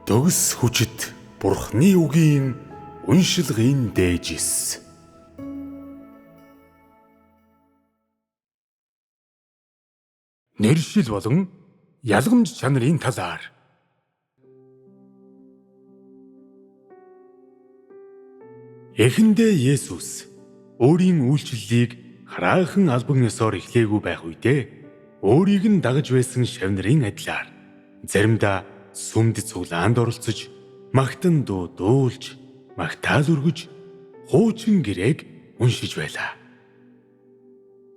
Төгс хүчит Бурхны үгийн уншилгын дээжис. Нэршил болон ялгамж чанарын талаар. Эхэндээ Есүс өөрийн үйлчлэлийг хараахан албан ёсоор эхлээгүй байх үедээ өөрийг нь дагаж байсан шавнырын адилаар заримдаа сүмд цуглаанд оролцож, магтан дуу дуулж, магтаал өргөж, хуучин гэрээг уншиж байлаа.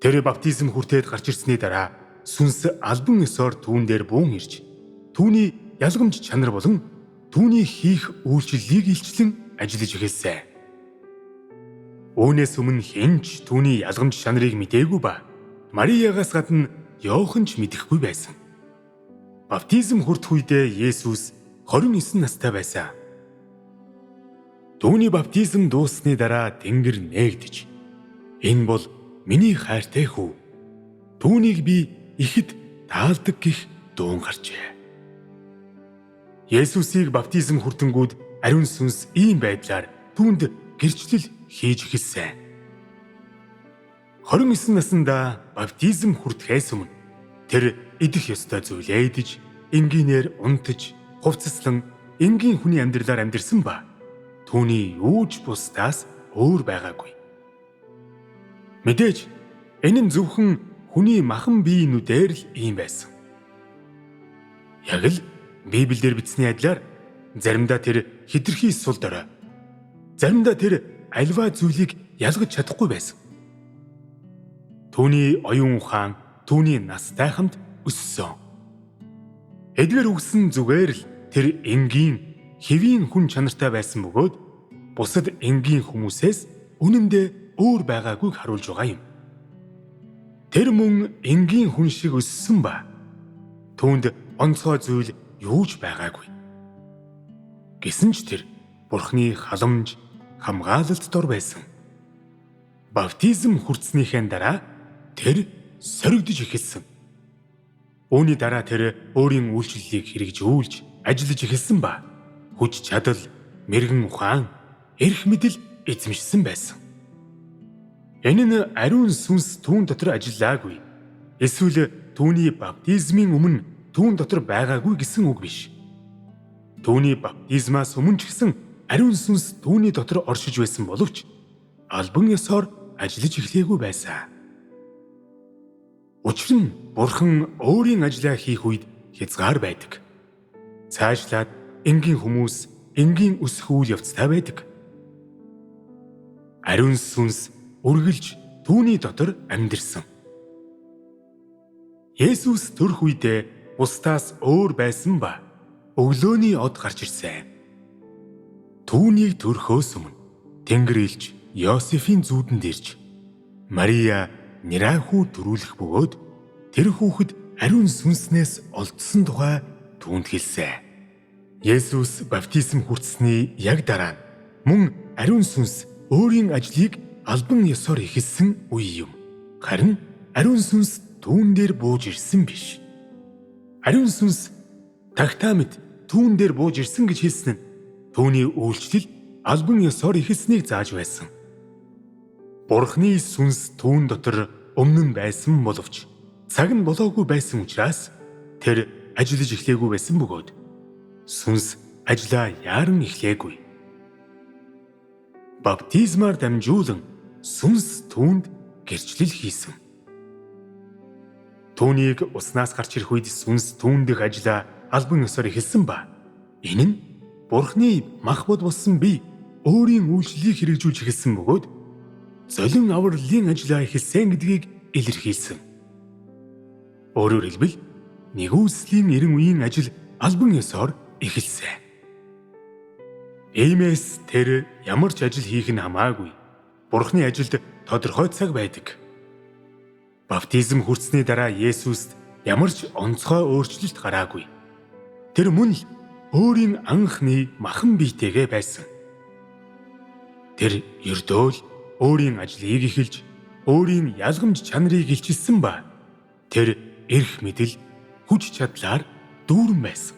Тэр баптизм хүртээд гарч ирсний дараа сүнс албан ёсоор түүн дээр буун ирж, түүний ялгамж чанар болон түүний хийх үйлчлэлийг илчлэн ажиллаж эхэлсэн. Үүнээс өмнө хинч түүний ялгамж чанарыг мэдээгүй ба Мариягаас гадна Иохан ч мэдэхгүй байсан. Баптизм хүртэх үедээ Есүс 29 настай байсан. Түүний баптизм дууссаны дараа Тэнгэр нээгдэж, "Энэ бол миний хайртай хүү. Түүнийг би ихэд таалдаг" гэх дуун гарчээ. Есүсийг баптизм хүртэнгүүд ариун сүнс ийм байдлаар түүнд гэрчлэл хийж эхэлсэн. 29 наснда баптизм хүртэхээс өмнө тэр идэх ёстой зүйлээ идэж, энгийнээр унтаж, хувцаслан энгийн хүний амьдралаар амьдэрсэн ба түүний юуж бусдаас өөр байгаагүй. Мэдээж энэ нь зөвхөн хүний махан биеинүүдээр л ийм байсан. Яг л Библиэлд бичсний адилаар заримдаа тэр хэтэрхий сул дорой, заримдаа тэр альва зүйлийг ялгаж чадахгүй байсан. Түүний оюун ухаан түүний настай хамт өссөн. Эдгээр үгсэн зүгээр л тэр энгийн хэвийн хүн чанартай байсан бөгөөд бусад энгийн хүмүүсээс үнэндээ өөр байгаагүй харуулж байгаа юм. Тэр мөн энгийн хүн шиг өссөн ба түүнд онцгой зүйл юу ч байгаагүй. Гэсэн ч тэр Бурхны халамж, хамгаалалт дор байсан. Баптизм хүртснийхээ дараа тэр соригдож эхэлсэн. Үүний дараа тэр өөрийн үйлчлэлийг хэрэгжүүлж, ажиллаж эхэлсэн ба хүч чадал, мэрэгэн ухаан, эрх мэдэл эзэмшсэн байсан. Энэ нь ариун сүнс түүн дотор ажиллаагүй, эсвэл түүний баптизмын өмнө түүн дотор байгаагүй гэсэн үг биш. Түүний баптизмаас өмнө ч гэсэн ариун сүнс түүний дотор оршиж байсан боловч албан ёсоор ажиллаж эхлэегүй байсан. Учир нь Бурхан өөрийн ажлаа хийх үед хязгаар байдаг. Цаашлаад энгийн хүмүүс энгийн өсөх үйл явцтай байдаг. Ариун сүнс үргэлж түүний дотор амьдэрсэн. Есүс төрөх үедээ бусдаас өөр байсан ба өглөөний од гарч ирсэн. Түүнийг төрөхөөс өмнө Тэнгэр илж Йосефийн зүүдэнд ирж Мария нэрахүү төрүүлэх бөгөөд тэр хүүхэд ариун сүнснээс олдсон тухай түүнд хэлсэн. Есүс баптизм хүртсэний яг дараа нь мөн ариун сүнс өөрийн ажлыг албан ёсоор эхэлсэн үе юм. Харин ариун сүнс түүн дээр бууж ирсэн биш. Ариун сүнс тагтаа мэт түүн дээр бууж ирсэн гэж хэлсэн нь түүний үйлчлэл албан ёсоор эхэлснийг зааж байсан. Бурхны сүнс түүн дотор өмнө нь байсан боловч цаг нь болоогүй байсан учраас тэр ажиллаж эхлэегүй байсан бөгөөд сүнс ажлаа яаран эхлэегүй. Баптизмаар дамжуулан сүнс түүнд гэрчлэл хийсэн. Түүнийг уснаас гарч ирэх үед сүнс түүн дэх ажлаа албан ёсоор эхэлсэн ба энэ нь Бурхны мах бод болсон би өөрийн үйлчлэлийг хэрэгжүүлж эхэлсэн бөгөөд золин авралын ажлаа эхэлсэн гэдгийг илэрхийлсэн. Өөрөөр хэлбэл нэгүслийн 90 үеийн ажил албан ёсоор эхэлсэн. Иймээс тэр ямар ч ажил хийх нь хамаагүй Бурхны ажилд тодорхой цаг байдаг. Баптизм хүртсэний дараа Есүст ямар ч онцгой өөрчлөлт гараагүй. Тэр мөн л өөрийн анхны махан биетэйгээ байсан. Тэр ердөө л өөрийн ажлыг эхэлж, өөрийн ялгамж чанарыг илчилсэн ба тэр эрх мэдэл, хүч чадлаар дүүрэн байсан.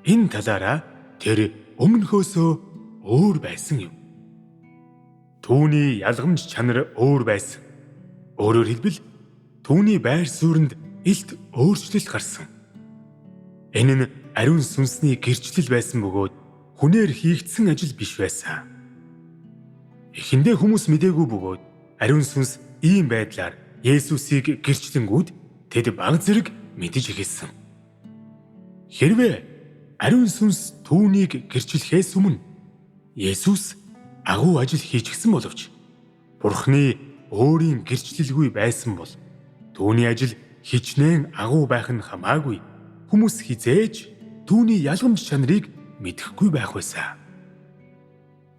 Энэ талаараа тэр өмнөхөөсөө өөр байсан юм. Түүний ялгамж чанар өөр байсан. Өөрөөр хэлбэл түүний байр суурьнд илт өөрчлөлт гарсан. Энэ нь ариун сүнсний гэрчлэл байсан бөгөөд хүнээр хийгдсэн ажил биш байсан. Эхэндээ хүмүүс мдээгүй бөгөөд ариун сүнс ийм байдлаар Есүсийг гэрчлэнгүүд тэд баг зэрэг мэдэж эхэлсэн. Хэрвээ ариун сүнс түүнийг гэрчлэхээс өмнө Есүс агуу ажил хийчихсэн боловч Бурхны өөрийн гэрчлэлгүй байсан бол түүний ажил хичнээн агуу байх нь хамаагүй хүмүүс хизээж түүний ялгамж чанарыг мэдэхгүй байх байсан.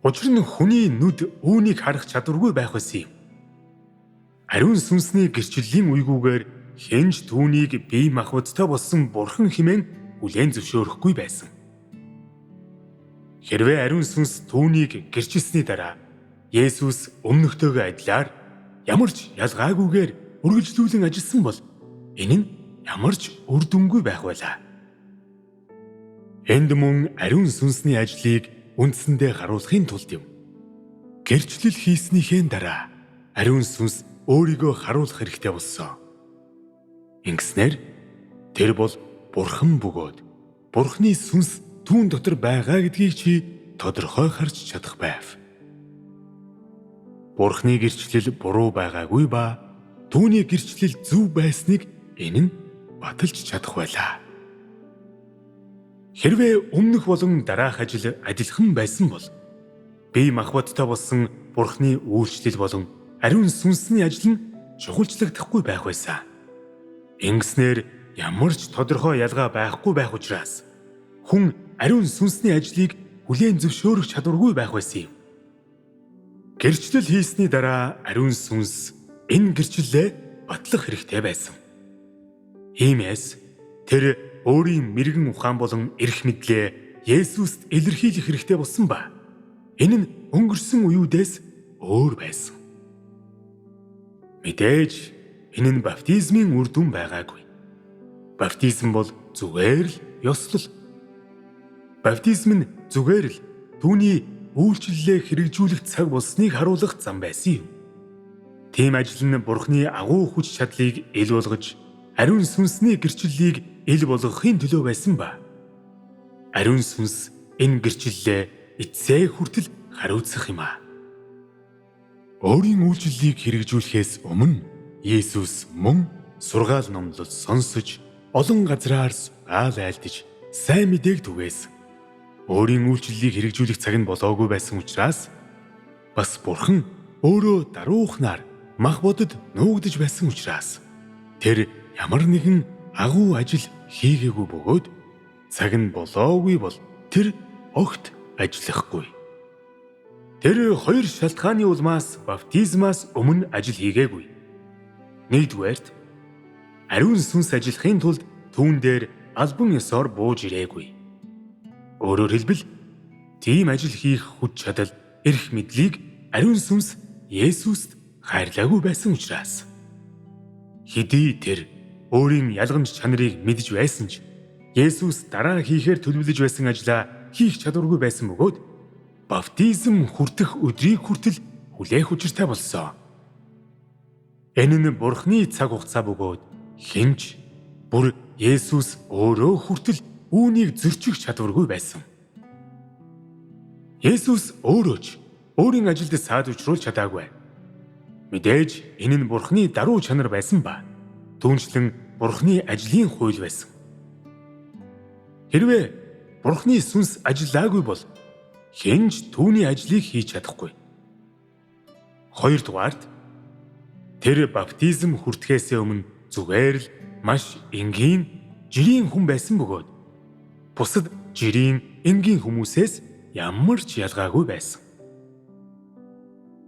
Учир нь хүний нүд үүнийг харах чадваргүй байх байсан юм. Ариун сүнсний гэрчлэлийн үегүүгээр хэнж түүнийг бие махбодтой болсон Бурхан хэмээн хүлээн зөвшөөрөхгүй байсан. Хэрвээ ариун сүнс түүнийг гэрчилсэний дараа Есүс өмнөхтэйгээ адилаар ямар ч ялгаагүйгээр үргэлжлүүлэн ажилласан бол энэ нь ямар ч үр дүнгүй байх байлаа. Энд мөн ариун сүнсний ажлыг үндсэндээ харуулахын тулд юм. Гэрчлэл хийснийхээ дараа ариун сүнс өөрийгөө харуулах хэрэгтэй болсон. Ингэснээр тэр бол Бурхан бөгөөд Бурханы сүнс түүн дотор байгаа гэдгийг чи тодорхой харж чадах байв. Бурханы гэрчлэл буруу байгаагүй ба түүний гэрчлэл зөв байсныг энэ нь баталж чадах байлаа. Хэрвээ өмнөх болон дараах ажил адилхан байсан бол бие махбодтой болсон Бурханы үйлчлэл болон ариун сүнсний ажил нь чухалчлагдахгүй байх байсан. Ингэснээр ямар ч тодорхой ялгаа байхгүй байх учраас хүн ариун сүнсний ажлыг хүлээн зөвшөөрөх чадваргүй байх байсан юм. Гэрчлэл хийсний дараа ариун сүнс энэ гэрчлэлээ батлах хэрэгтэй байсан. Иймээс тэр өөрийн мэрэгэн ухаан болон эрх мэдлээ Есүст илэрхийлэх хэрэгтэй болсон ба энэ нь өнгөрсөн үеүдээс өөр байсан. Мэдээж энэ нь баптизмын үр дүн байгаагүй. Баптизм бол зүгээр л ёслол. Баптизм нь зүгээр л түүний үйлчлэлээ хэрэгжүүлэх цаг болсныг харуулах зам байсан юм. Тийм ажил нь Бурханы агуу хүч чадлыг ил болгож ариун сүнсний гэрчлэлийг ил болгохын төлөө байсан ба ариун сүнс энэ гэрчлэлээ эцсээ хүртэл хариуцах юм аа. Өөрийн үйлчлэлийг хэрэгжүүлэхээс өмнө Есүс мөн сургаал номлол сонсож олон газраар сугаал айлдаж сайн мэдээг түгээсэн. Өөрийн үйлчлэлийг хэрэгжүүлэх цаг нь болоогүй байсан учраас бас Бурхан өөрөө даруухнаар мах бодод нуугдж байсан учраас тэр ямар нэгэн агуу ажил хийгээгүй бөгөөд цаг нь болоогүй бол тэр огт ажиллахгүй. Тэр хоёр шалтгааны улмаас баптизмаас өмнө ажил хийгээгүй. Нэгдүгээрт ариун сүнс ажиллахын тулд түүн дээр албан ёсоор бууж ирээгүй. Өөрөөр хэлбэл тийм ажил хийх хүч чадал, эрх мэдлийг ариун сүнс Есүст хайрлаагүй байсан учраас хэдий тэр өөрийн ялгамж чанарыг мэдж байсан ч Есүс дараа хийхээр төлөвлөж байсан ажлаа хийх чадваргүй байсан бөгөөд баптизм хүртэх өдрийг хүртэл хүлээх учиртай болсон. Энэ нь Бурханы цаг хугацаа бөгөөд хинч бүр Есүс өөрөө хүртэл үүнийг зөрчих чадваргүй байсан. Есүс өөрөө ч өөрийн ажилд саад учруулж чадаагүй. Мэдээж энэ нь Бурханы даруй чанар байсан ба түүнчлэн Бурханы ажлын хууль байсан. Хэрвээ Бурханы сүнс ажиллаагүй бол хинч түүний ажлыг хийж чадахгүй. Хоёрдугаарт тэр баптизм хүртэхээс өмнө зүгээр л маш энгийн, жирийн хүн байсан бөгөөд бусад жирийн, энгийн хүмүүсээс ямар ч ялгаагүй байсан.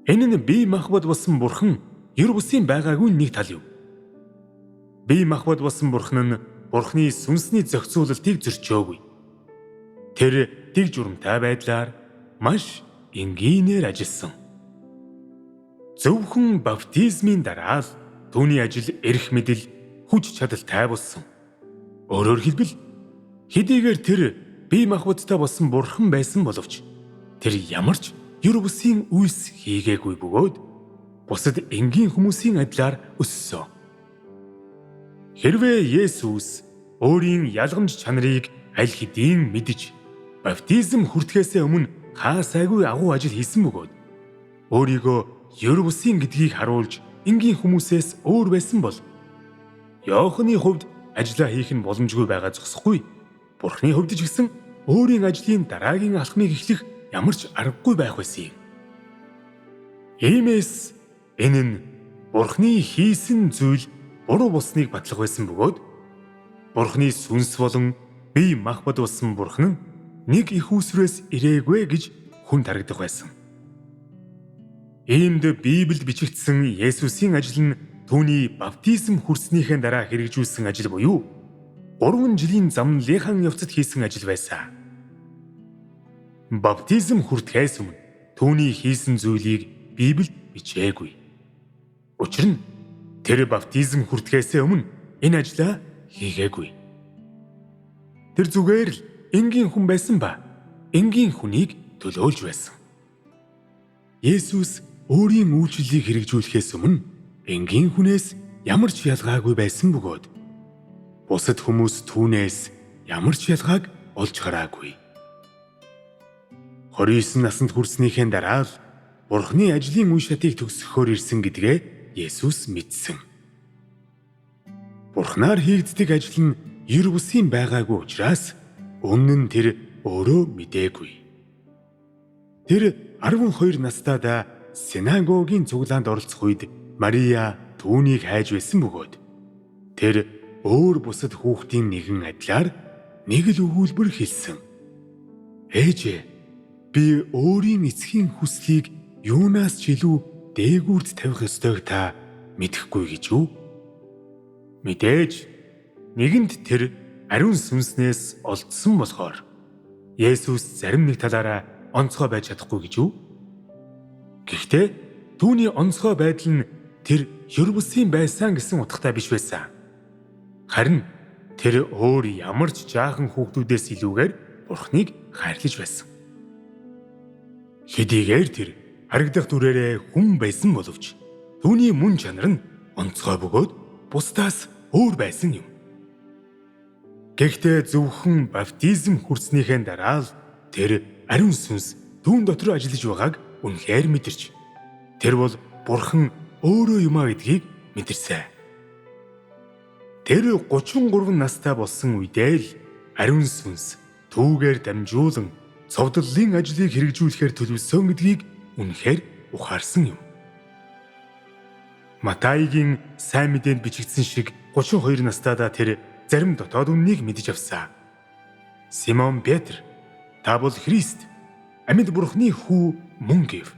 Энэ нь бие махбод болсон Бурхан ер бусын байгаагүй нэг тал юм. Бие махбод болсон Бурхан нь Бурханы сүнсний зохицуулалтыг зөрчөөгүй. Тэр дэг журамтай байдлаар маш энгийнээр ажилласан. Зөвхөн баптизмын дараа л түүний ажил эрх мэдэл, хүч чадалтай болсон. Өөрөөр хэлбэл хэдийгээр тэр бие махбодтой болсон бурхан байсан боловч тэр ямар ч ёр бусын үйлс хийгээгүй бөгөөд бусад энгийн хүмүүсийн адилаар өссөн. Хэрвээ Есүс өөрийн ялгамж чанарыг аль хэдийн мэдж баптизм хүртэхээс өмнө хаасайгүй агуу ажил хийсэн бөгөөд өөрийгөө ёр бусын гэдгийг харуулж энгийн хүмүүсээс өөр байсан бол Иоханны хувьд ажиллаа хийх нь боломжгүй байгаа зогсохгүй. Бурхны хувьд ч гэсэн өөрийн ажлын дараагийн алхмыг эхлэх ямар ч аргагүй байх байсан юм. Иймээс энэ нь Бурхны хийсэн зүйл буруу болсныг батлах байсан бөгөөд Бурхны сүнс болон бие махбод болсон Бурхан нь нэг их үүсвэрээс ирээгүй гэж хүн тарагдах байсан. Иймд Библиэд бичигдсэн Есүсийн ажил нь түүний баптизм хүрснийхээ дараа хэрэгжүүлсэн ажил буюу 3 жилийн замналынхан явцад хийсэн ажил байсан. Баптизм хүртэхээс өмнө түүний хийсэн зүйлийг Библиэд бичээгүй. Учир нь тэр баптизм хүртэхээс өмнө энэ ажлаа хийгээгүй. Тэр зүгээр л энгийн хүн байсан ба энгийн хүнийг төлөөлж байсан. Есүс өөрийн үйлчлэлийг хэрэгжүүлэхээс өмнө энгийн хүнээс ямар ч ялгаагүй байсан бөгөөд бусад хүмүүс түүнээс ямар ч ялгааг олж хараагүй. 29 наснд хүрснийхээ дараа л Бурхны ажлын үе шатыг төгсгөхөөр ирсэн гэдгээ Есүс мэдсэн. Бурхнаар хийгддэг ажил нь ёр бусын байгаагүй учраас өмнө нь тэр өөрөө мэдээгүй. Тэр 12 настайдаа синагогийн цуглаанд оролцох үед Мария түүнийг хайж байсан бөгөөд тэр өөр бусад хүүхдийн нэгэн адилаар нэг л өгүүлбэр хэлсэн. Ээжээ, би өөрийн эцгийн хүслийг юунаас ч илүү дээгүүрд тавих ёстойг та мэдэхгүй гэж юу? Мэдээж нэгэнд тэр ариун сүнснээс олдсон болохоор Есүс зарим нэг талаараа онцгой байж чадахгүй гэж юу? Гэхдээ түүний онцгой байдал нь тэр ёр бусын байсан гэсэн утгатай биш байсан. Харин тэр өөр ямар ч жаахан хүүхдүүдээс илүүгээр Бурхныг хайрлаж байсан. Хэдийгээр тэр харагдах дүрээрээ хүн байсан боловч түүний мөн чанар нь онцгой бөгөөд бусдаас өөр байсан юм. Гэхдээ зөвхөн баптизм хүрснийхээ дараа л тэр ариун сүнс түүн дотор ажиллаж байгааг үнэхээр мэдэрч тэр бол Бурхан өөрөө юм а гэдгийг мэдэрсэн. Тэр 33 настай болсон үедээ л ариун сүнс түүгээр дамжуулан цовдлын ажлыг хэрэгжүүлэхээр төлөвлөсөн гэдгийг үнэхээр ухаарсан юм. Матайгийн сайн мэдээнд бичигдсэн шиг 32 настайдаа тэр зарим дотоод үннийг мэдэж авсан. Симон Петр, та бол Христ, амьд Бурхны хүү мөн гэв.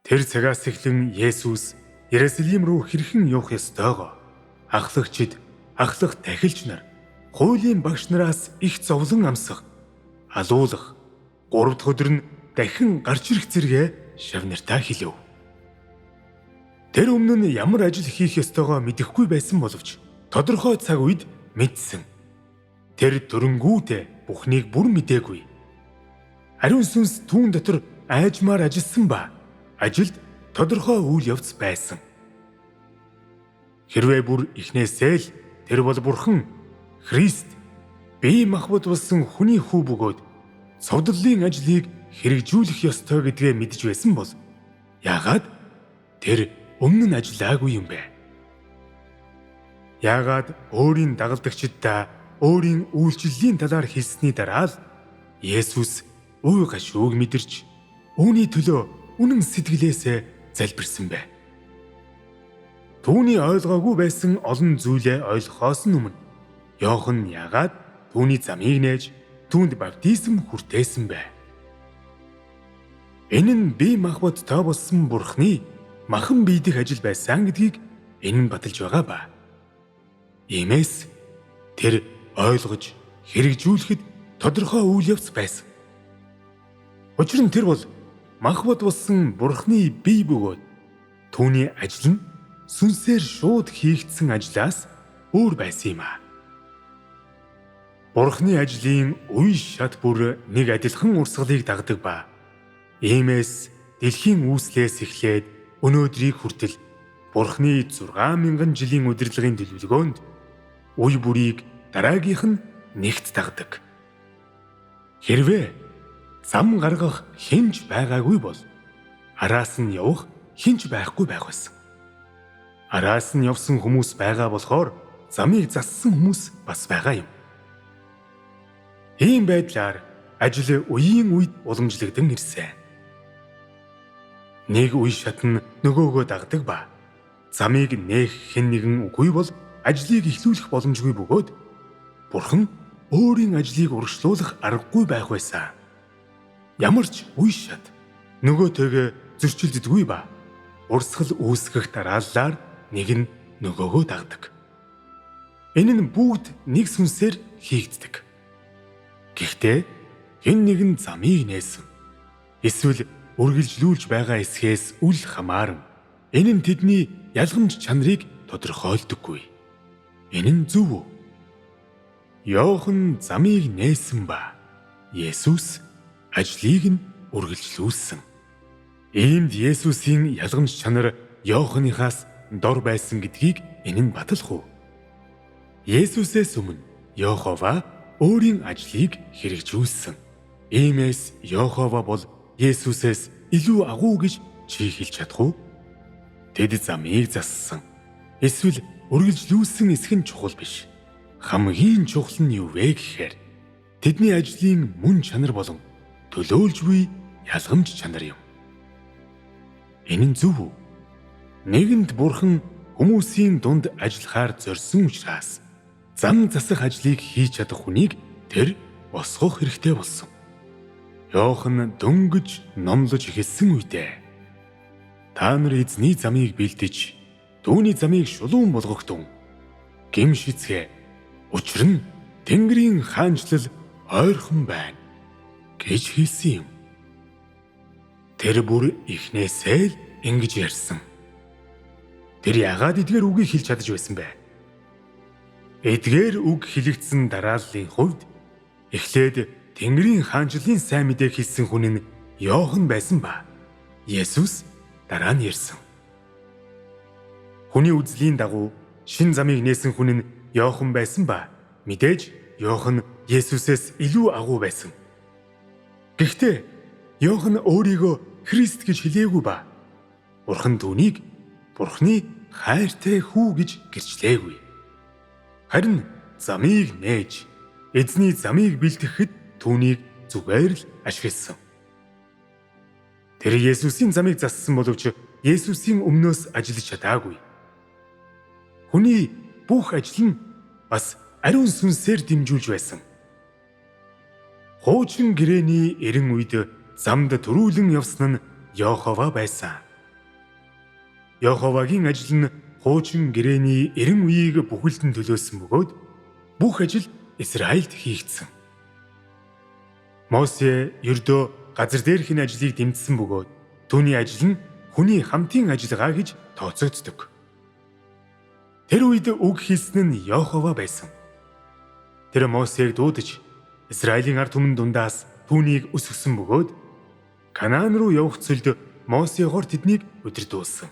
Тэр цагаас эхлэн Есүс Иерусалим руу хэрхэн явах ёстойгоо ахлагчид, ахлах тахилч нар, хуулийн багш нараас их зовлон амсах, алуулах, 3 дахь өдөр нь дахин гарч ирэх зэрэгэ шавнартаа хэлв. Тэр өмнө нь ямар ажил хийх ёстойгоо мэдэхгүй байсан боловч тодорхой цаг үед мэдсэн. Тэр дөрөнгүүтээ Бүхнийг бүр мэдээгүй. Ариун сүнс түүн дотор айжмаар ажилласан ба ажилд тодорхой үйл явц байсан. Хэрвээ бүр эхнээсээ л тэр бол Бурхан, Христ, бие махбод болсон хүний хүү бөгөөд цовдлын ажлыг хэрэгжүүлэх ёстой гэдгээ мэдж байсан бол яагаад тэр өмнө нь ажиллаагүй юм бэ? Яагаад өөрийн дагалдагчдаа өөрийн үйлчлэлийн талаар хэлсний дараа л Есүс үе гашууг мэдэрч үүний төлөө үнэн сэтгэлээсээ залбирсан бэ? Түүний ойлгоогүй байсан олон зүйлээ ойлгохоос өмнө Иохан яагаад түүний замыг нээж түүнд баптизм хүртээсэн бэ? Энэ нь бие махбодтой болсон Бурхны махан биедэх ажил байсан гэдгийг энэ нь баталж байгаа ба. Иймээс тэр ойлгож хэрэгжүүлэхэд тодорхой үйл явц байсан. Учир нь тэр бол махбод болсон Бурхны бие бөгөөд түүний ажил нь сүнсээр шууд хийгдсэн ажлаас өөр байсан юм а. Бурхны ажлын үе шат бүр нэг адилхан урсгалыг дагдаг ба иймээс дэлхийн үүслээс эхлээд өнөөдрийг хүртэл Бурхны 6,000 жилийн удирдлагын төлөвлөгөөнд үе бүрийг дараагийнх нь нэгт дагдаг. Хэрвээ зам гаргах хинч байгаагүй бол араас нь явах хинч байхгүй байх байсан. Араас нь явсан хүмүүс байгаа болохоор замыг зассан хүмүүс бас байгаа юм. Ийм байдлаар ажил үеийн үед уламжлагдсан ирсэн. Нэг үе шат нь нөгөөгөө дагдаг ба замыг нээх хэн нэгэн үгүй бол ажлыг эхлүүлэх боломжгүй бөгөөд Бурхан өөрийн ажлыг урагшлуулах аргагүй байх байсан. Ямар ч үе шат нөгөөтэйгээ зөрчилддөггүй ба урсгал үүсгэх дарааллаар нэг нь нөгөөгөө дагдаг. Энэ нь бүгд нэг сүнсээр хийгддэг. Гэхдээ хэн нэгэн замыг нээсэн эсвэл үргэлжлүүлж байгаа эсхээс үл хамааран энэ нь тэдний ялгамж чанарыг тодорхойлдоггүй. Энэ нь зөв үү? Йохан замыг нээсэн ба Есүс ажлыг нь үргэлжлүүлсэн. Иймд Есүсийн ялгамж чанар Йоханыхаас дор байсан гэдгийг энэ нь батлах уу? Есүсээс өмнө Йохова өөрийн ажлыг хэрэгжүүлсэн. Иймээс Йохова бол Есүсээс илүү агуу гэж чи хэлж чадах уу? Тэд замыг зассан. Эсвэл үргэлжлүүлсэн эсэх нь чухал биш. Хамгийн чухал нь юу вэ гэхээр тэдний ажлын мөн чанар болон төлөөлж буй ялгамж чанар юм. Энэ нь зөв үү? Нэгэнд Бурхан хүмүүсийн дунд ажиллахаар зорьсон учраас зам засах ажлыг хийж чадах хүнийг тэр босгох хэрэгтэй болсон. Йохан дөнгөж номлож эхэлсэн үедээ та нар эзний замыг бэлдэж түүний замыг шулуун болгохтун гимшицгээ учир нь Тэнгэрийн хаанчлал ойрхон байна гэж хэлсэн юм. Тэр бүр эхнээсээ л ингэж ярьсан. Тэр яагаад эдгээр үгийг хэлж чадаж байсан бэ? Эдгээр үг хэлэгдсэн дарааллын хувьд эхлээд Тэнгэрийн хаанчлалын сайн мэдээг хэлсэн хүн нь Йохан байсан ба Есүс дараа нь ирсэн. Хүний үзлийн дагуу шин замыг нээсэн хүн нь Йохан байсан ба мэдээж Йохан Есүсээс илүү агуу байсан. Гэхдээ Йохан өөрийгөө Христ гэж хэлээгүй ба Бурхан түүнийг Бурхны хайртай хүү гэж гэрчлээгүй. Харин замыг нээж эзний замыг бэлтгэхэд түүнийг зүгээр л ашигласан. Тэр Есүсийн замыг зассан боловч Есүсийн өмнөөс ажиллаж чадаагүй. Хүний бүх ажил нь бас ариун сүнсээр дэмжүүлж байсан. Хуучин гэрээний эрен үед замд төрүүлэн явсан нь Йохова байсан. Йоховагийн ажил нь хуучин гэрээний эрен үеийг бүхэлдэн төлөөсөн бөгөөд бүх ажил Израильд хийгдсэн. Мосе ердөө газар дээрхийн ажлыг дэмжсэн бөгөөд түүний ажил нь хүний хамтын ажиллагаа гэж тооцогддог. Тэр үед үг хэлсэн нь Йохова байсан. Тэр Мосег дуудаж Израилийн ард түмэн дундаас түүнийг өсгсөн бөгөөд Канаан руу явах цөлд Мосегоор тэднийг удирдуулсан.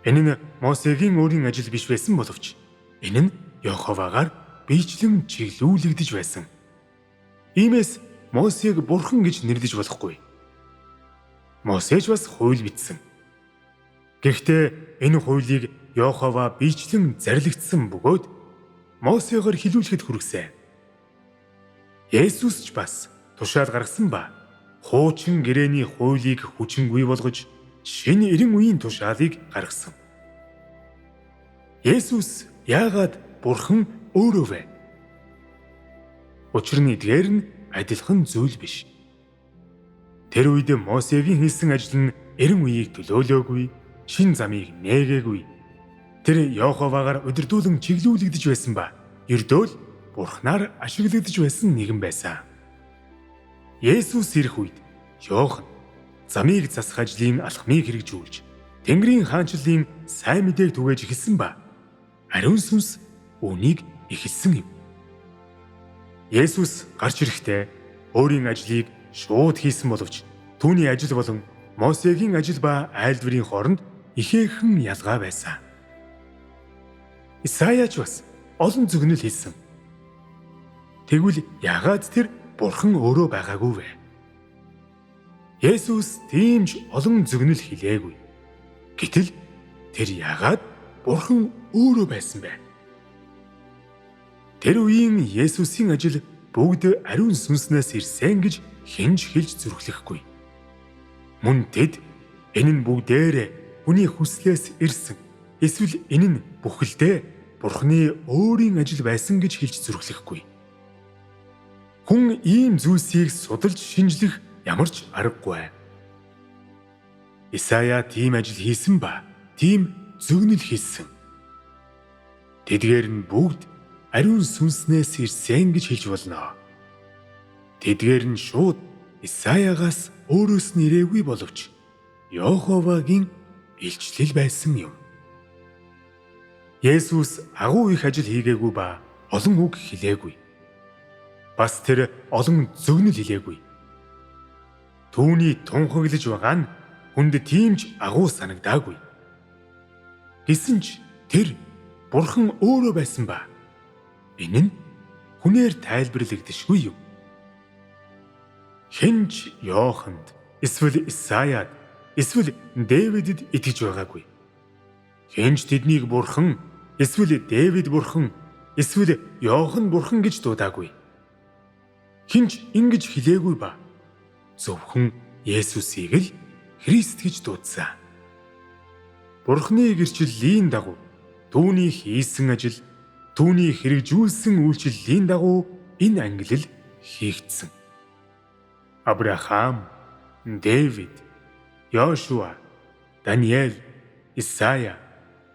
Энэ нь Мосегийн өөрийн ажил биш байсан боловч энэ нь Йоховагаар биечлэн чиглүүлэгдэж байсан. Иймээс Мосег Бурхан гэж нэрлэж болохгүй. Мосеж бас хууль бичсэн. Гэхдээ энэ хуулийг Йохова биечлэн зарлигдсан бөгөөд Мосегоор хэлүүлэхэд хүргэсэн. Есүс ч бас тушаал гаргасан ба хуучин гэрээний хуулийг хүчингүй болгож шинэ эрен үеийн тушаалыг гаргасан. Есүс яагаад Бурхан өөрөө вэ? Учир нь эдгээр нь адилхан зүйл биш. Тэр үед Мосегийн хийсэн ажил нь эрен үеийг төлөөлөөгүй, шин замыг нээгээгүй. Тэр Йоховагаар удирдуулан чиглүүлэгдэж байсан ба ердөө л Бурханаар ашиглагдаж байсан нэгэн байсан. Есүс ирэх үед Йохан замыг засах ажлын алхмыг хэрэгжүүлж Тэнгэрийн хаанчлалын сайн мэдээг түгээж эхэлсэн ба ариун сүнс үүнийг эхэлсэн юм. Есүс гарч ирэхдээ өөрийн ажлыг шууд хийсэн боловч түүний ажил болон Мосегийн ажил ба айлдварын хооронд ихээхэн ялгаа байсан. Исаяч бас олон зөвгнөл хэлсэн. Тэгвэл яагаад тэр Бурхан өөрөө байгаагүй вэ? Есүс тийм ч олон зөвгнөл хэлээгүй. Гэтэл тэр яагаад Бурхан өөрөө байсан бэ? Тэр үеийн Есүсийн ажил бүгд ариун сүнснээс ирсэн гэж хинж хэлж зүрхлэхгүй. Мөн тэд энэ нь бүгдээрээ хүний хүслээс ирсэн. Эсвэл энэ нь бүхэлдээ Бурханы өөрийн ажил байсан гэж хэлж зүрхлэхгүй. Хүн ийм зүйлсийг судалж шинжлэх ямар ч аргагүй. Исая тийм ажил хийсэн ба тийм зөвнөл хийсэн. Тэдгээр нь бүгд ариун сүнснээс ирсэн гэж хэлж болно. Тэдгээр нь шууд Исаягаас өөрөөс нь ирээгүй боловч Йоховагийн илчлэл байсан юм. Есүс агуу их ажил хийгээгүй ба олон үг хэлээгүй. Бас тэр олон зөвнөл хэлээгүй. Түүний тунхаглаж байгаа нь хүнд тийм ч агуу санагдаагүй. Гэсэн ч тэр Бурхан өөрөө байсан ба энэ нь хүнээр тайлбарлагдашгүй юм. Хэн ч Йоханд эсвэл Исаяд эсвэл Дэвидэд итгэж байгаагүй. Хэн ч тэднийг Бурхан эсвэл Дэвид Бурхан эсвэл Йохан Бурхан гэж дуудаагүй. Хэн ч ингэж хэлээгүй ба зөвхөн Есүсийг л Христ гэж дуудсан. Бурханы гэрчлэлийн дагуу түүний хийсэн ажил, түүний хэрэгжүүлсэн үйлчлэлийн дагуу энэ ангилал хийгдсэн. Авраам, Дэвид, Йошуа, Даниэл, Исая,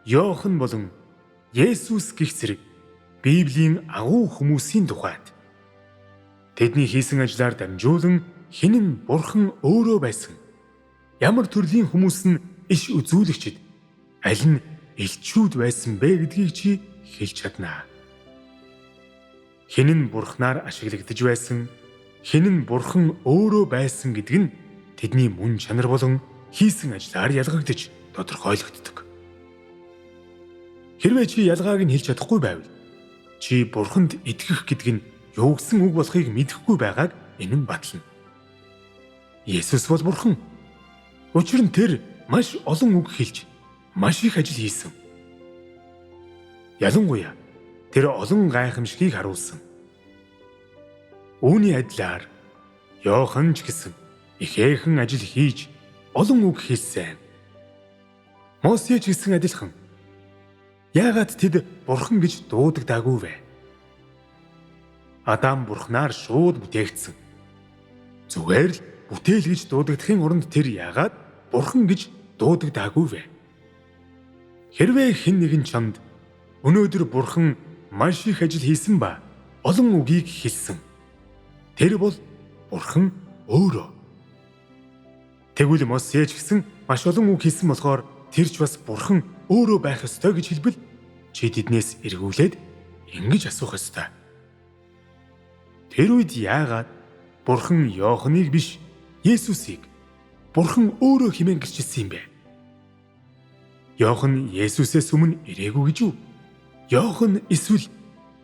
Йохан болон Есүс гэх зэрэг Библийн агуу хүмүүсийн тухайд тэдний хийсэн ажлаар дамжуулан хэн нь Бурхан өөрөө байсан, ямар төрлийн хүмүүс нь иш үзүүлэгчид, аль нь элчүүд байсан бэ гэдгийг чи хэлж чаднаа. Хэн нь Бурханаар ашиглагдж байсан, хэн нь Бурхан өөрөө байсан гэдэг нь тэдний мөн чанар болон хийсэн ажлаар ялгагдж тодорхойлогддог. Хэрвээ чи ялгааг нь хэлж чадахгүй байвал чи Бурханд итгэх гэдэг нь юу гэсэн үг болохыг мэдэхгүй байгааг энэ нь батлана. Есүс бол Бурхан. Учир нь тэр маш олон үг хэлж, маш их ажил хийсэн. Ялангуяа тэр олон гайхамшигыг харуулсан. Үүний адилаар Йохан ч гэсэн ихээхэн ажил хийж, олон үг хэлсэн. Мосе ч гэсэн адилхан. Яагаад тэд Бурхан гэж дуудагдаагүй вэ? Адам Бурханаар шууд бүтээгдсэн. Зүгээр л бүтээл гэж дуудагдахын оронд тэр яагаад Бурхан гэж дуудагдаагүй вэ? Хэрвээ хэн нэгэн чамд өнөөдөр Бурхан маш их ажил хийсэн ба олон үгийг хэлсэн, тэр бол Бурхан өөрөө. Тэгвэл Мосе ч гэсэн маш олон үг хэлсэн болохоор тэр ч бас Бурхан өөрөө байх ёстой гэж хэлбэл чи тэднээс эргүүлээд ингэж асуух ёстой. Тэр үед яагаад Бурхан Йоханыг биш Есүсийг Бурхан өөрөө хэмээн гэрчилсэн юм бэ? Йохан Есүсээс өмнө ирээгүй гэж үү? Йохан эсвэл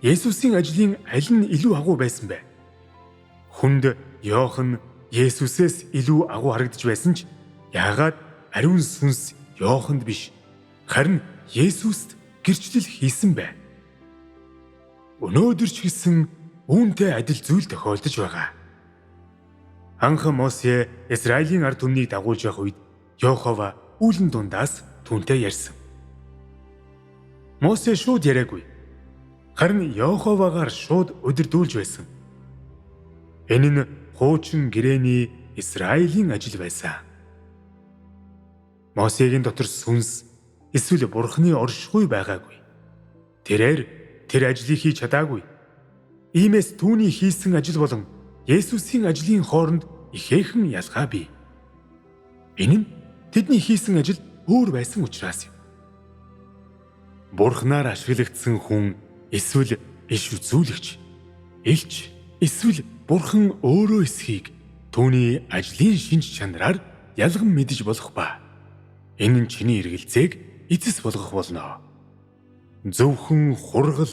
Есүсийн ажлын аль нь илүү агуу байсан бэ? Хүнд Йохан Есүсээс илүү агуу харагдаж байсан ч яагаад ариун сүнс Йоханд биш, харин Есүст гэрчлэл хийсэн бэ? Өнөөдөр ч гэсэн үүнтэй адил зүйл тохиолдож байгаа. Анх Мосе Израилийн ард түмнийг дагуулж явах үед Йохова үүлэн дундаас түүнтэй ярьсан. Мосе шууд яриаггүй. Харин Йоховагаар шууд удирдуулж байсан. Энэ нь хуучин гэрээний Израилийн ажил байсан. Мосегийн дотор сүнс эсвэл Бурханы оршихуй байгаагүй. Тэрээр тэр ажлыг хийж чадаагүй. Иймээс түүний хийсэн ажил болон Есүсийн ажлын хооронд ихээхэн ялгаа бий. Энэ нь тэдний хийсэн ажил өөр байсан учраас юм. Бурханаар ашиглагдсан хүн эсвэл иш үзүүлэгч, элч, Эсвэл Бурхан өөрөө эсхийг түүний ажлын шинж чанараар ялган мэдэж болох ба энэ нь чиний эргэлзээг эцэс болгох болно. Зөвхөн хургал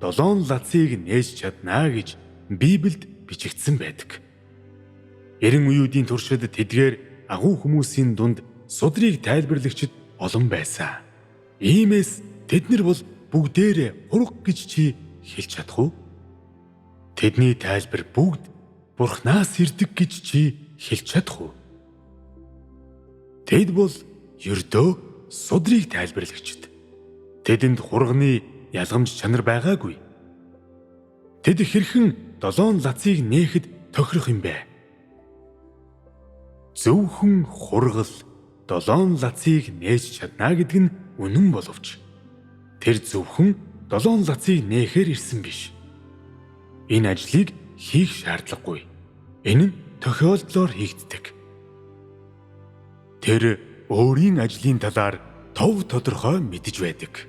7 лацыг нээж чадна гэж Библиэд бичигдсэн байдаг. Эрен үеүүдийн туршид тэдгээр агуу хүмүүсийн дунд судрыг тайлбарлагчид олон байсан. Иймээс тэд нар бол бүгдээрээ хург гэж чи хэлж чадах уу? Тэдний тайлбар бүгд Бурханаас ирдэг гэж чи хэлж чадах уу? Тэд бол ердөө судрыг тайлбарлагчид. Тэдэнд хурганы ялгамж чанар байгаагүй. Тэд хэрхэн 7 лацыг нээхэд тохирох юм бэ? Зөвхөн хургал 7 лацыг нээж чадна гэдэг нь үнэн боловч тэр зөвхөн 7 лацыг нээхээр ирсэн биш. Энэ ажлыг хийх шаардлагагүй. Энэ нь тохиолдлоор хийгддэг. Тэр өөрийн ажлын талаар тов тодорхой мэдэж байдаг.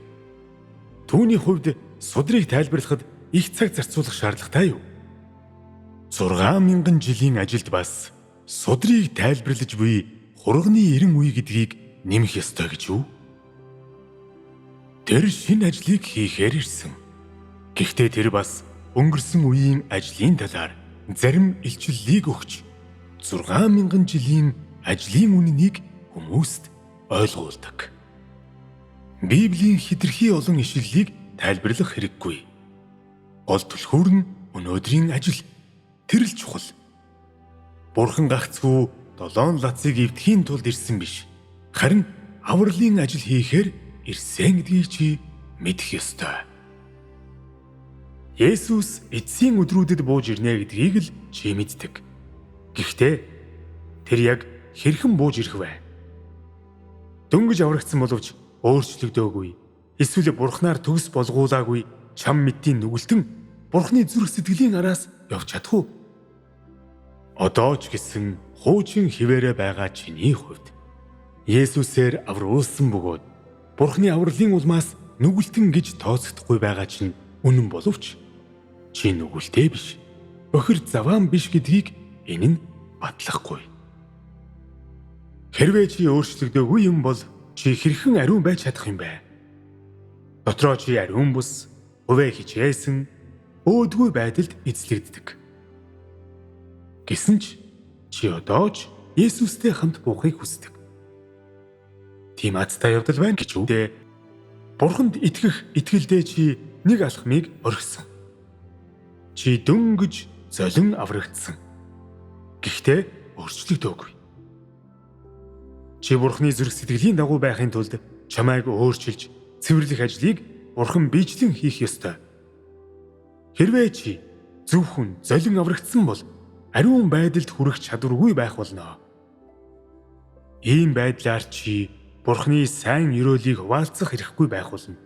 Түүний хувьд судрыг тайлбарлахад их цаг зарцуулах шаардлагатай юу? 6000 жилийн ажилд бас судрыг тайлбарлаж буй хурганы 90 үе гэдгийг нэмэх ёстой гэж юу? Тэр шинэ ажлыг хийхээр ирсэн. Гэхдээ тэр бас өнгөрсөн үеийн ажлын талаар зарим илчиллийг өгч 6000 жилийн ажлын үнэнийг хүмүүст ойлгуулдаг. Библийн хэтэрхий олон ишлэлийг тайлбарлах хэрэггүй. Гол түлхүүр нь өнөөдрийн ажил. Тэр л чухал. Бурхан гагцхүү 7 лацыг эвдэхийн тулд ирсэн биш. Харин авралын ажил хийхээр ирсэн гэдгийг чи мэдэх ёстой. Есүс эцсийн өдрүүдэд бууж ирнэ гэдгийг л чи мэддэг. Гэхдээ тэр яг хэрхэн бууж ирэх вэ? Дөнгөж аврагдсан боловч өөрчлөгдөөгүй. Эсвэл Бурханаар төгс болгуулаагүй чам мэдтийн нүгэлтэн Бурханы зүрх сэтгэлийн араас явж чадах уу? Одоо ч гэсэн хуучин хിവэрэ байгаа чиний хувьд Есүсээр авруулсан бөгөөд Бурханы авралын улмаас нүгэлтэн гэж тооцогдохгүй байгаа чинь үнэн боловч чи нүгэлтэй биш, охир заваан биш гэдгийг энэ нь батлахгүй. Хэрвээ чи өөрчлөгдөөгүй юм бол чи хэрхэн ариун байж чадах юм бэ? Дотроо чи ариун бус, хувэ хичээсэн, өөдгүй байдалд эзлэгддэг. Гэсэн ч чи одоо ч Есүстэй хамт буухыг хүсдэг. Тийм азтай явдал байна гэж үү? Бурханд итгэх итгэлдээ чи нэг алхмыг орхисон. Чи дөнгөж золин аврагдсан. Гэхдээ өөрчлөгдөөгүй. Чи Бурханы зүрх сэтгэлийн дагуу байхын тулд чамайг өөрчилж цэвэрлэх ажлыг Бурхан биечлэн хийх ёстой. Хэрвээ чи зөвхөн золин аврагдсан бол ариун байдалд хүрэх чадваргүй байх болно. Ийм байдлаар чи Бурханы сайн ёроолыг хуваалцах хэрэггүй байх болно.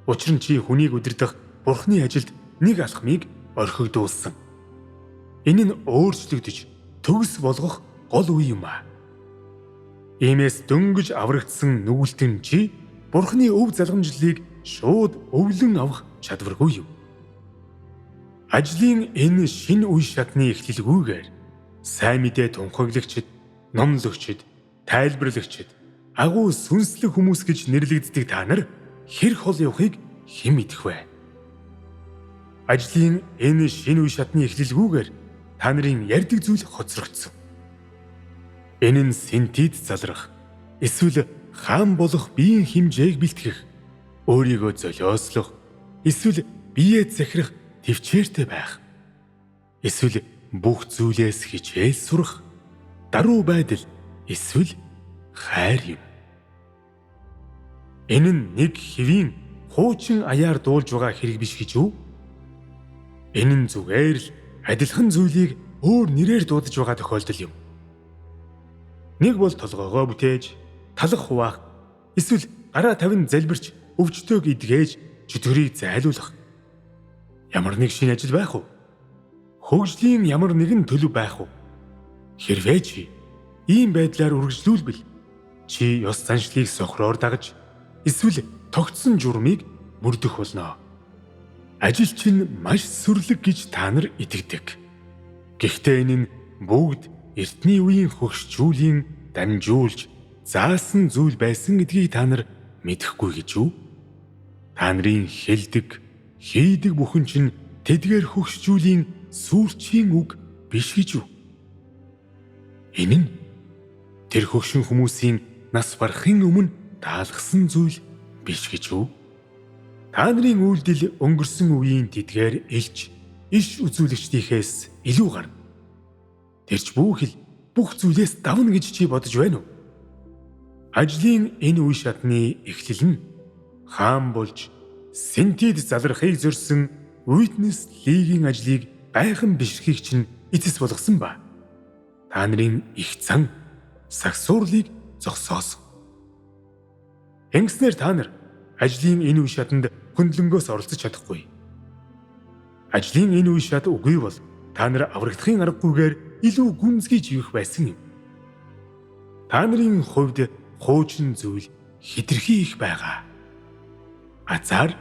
Учир нь чи хүнийг удирдах Бурханы ажилд нэг алхмыг орхигдуулсан. Энэ нь өөрчлөгдөж төгс болгох гол үе юм аа. Иймээс дөнгөж аврагдсан нүгэлтэн чи Бурханы өв залгамжлалыг шууд өвлөн авах чадваргүй юм. Ажлын энэ шинэ үе шатны эхлэлгүйгээр сайн мэдээ тунхаглагчид, номлогчид, тайлбарлагчид, агуу сүнслэг хүмүүс гэж нэрлэгддэг та нар хэр хол явахыг хэн мэдэх вэ? Ажлын энэ шинэ үе шатны эхлэлгүйгээр та нарын ярьдаг зүйл хоцрогдсон. Энэ нь синтед залрах, эсвэл хаан болох биеийн хэмжээг бэлтгэх, өөрийгөө золиослох, эсвэл биеэ захирах төвчээртэй байх. Эсвэл бүх зүйлээс хичээл сурах, даруй байдал, эсвэл хайр юм. Энэ нь нэг хэвийн хуучин аяар дуулж байгаа хэрэг биш гэж үү? Энэ нь зүгээр л адилхан зүйлийг өөр нэрээр дуудаж байгаа тохиолдол юм. Нэг бол толгоогоо бүтээж, талах хуваах, эсвэл гараа тавин залбирч өвчтөөг идгээж чөтгөрийг зайлуулах. Ямар нэг шинэ ажил байх уу? Хөгжлийн ямар нэгэн төлөв байх уу? Хэрвээ чи ийм байдлаар үргэлжлүүлбэл чи ёс заншлыг сохроор дагаж эсвэл тогтсон журмыг мөрдөх болно. Ажилч нь маш сүрлэг гэж та нар итгэдэг. Гэхдээ энэ нь бүгд эртний үеийн хөгшчүүлийн дамжуулж заасан зүйл байсан гэдгийг та нар мэдэхгүй гэж үү? Та нарын хэлдэг, хийдэг бүхэн чинь тэдгээр хөгшчүүлийн сүрчийн үг биш гэж үү? Энэ нь тэр хөгшин хүмүүсийн нас барахын өмнө даалгасан зүйл биш гэж үү? Та нарын үйлдэл өнгөрсөн үеийн тэдгээр иш үзүүлэгчдийнхээс илүү гарна. Тэрч бүхэл бүх зүйлээс давна гэж чи бодож байна уу? Ажлын энэ үе шатны эхлэл нь хаан болж Синтид залрахыг зорьсон Witness League-ийн ажлыг гайхан бишрхийг чинь эцэс болгосон ба. Та нарын их зан сагсуурлыг зогсоосон. Ингэснээр та нар ажлын энэ үе шатанд хөндлөнгөөс оролцож чадахгүй. Ажлын энэ үе шат үгүй бол та нар аврагдахын аргагүйгээр илүү гүнзгий живэх байсан юм. Та нарын хувьд хуучин зүйл хэтэрхий их байгаа. Азар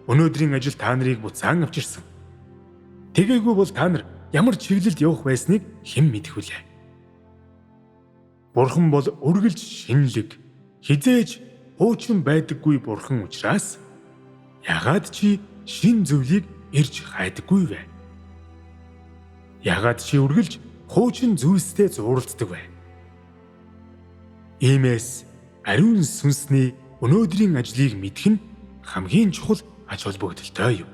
өнөөдрийн ажил та нарыг буцаан авчирсан. Тэгээгүй бол та нар ямар чиглэлд явах байсныг хэн мэдэх вүлээ? Бурхан бол үргэлж шинэлэг, хизээж хуучин байдаггүй бурхан учраас ягаад чи шин зүйлийг ирж хайдаггүй вэ? Ягаад чи үргэлж хуучин зүйлстэй зууралддаг вэ? Иймээс ариун сүнсний өнөөдрийн ажлыг мэдэх нь хамгийн чухал ач холбогдолтой юм.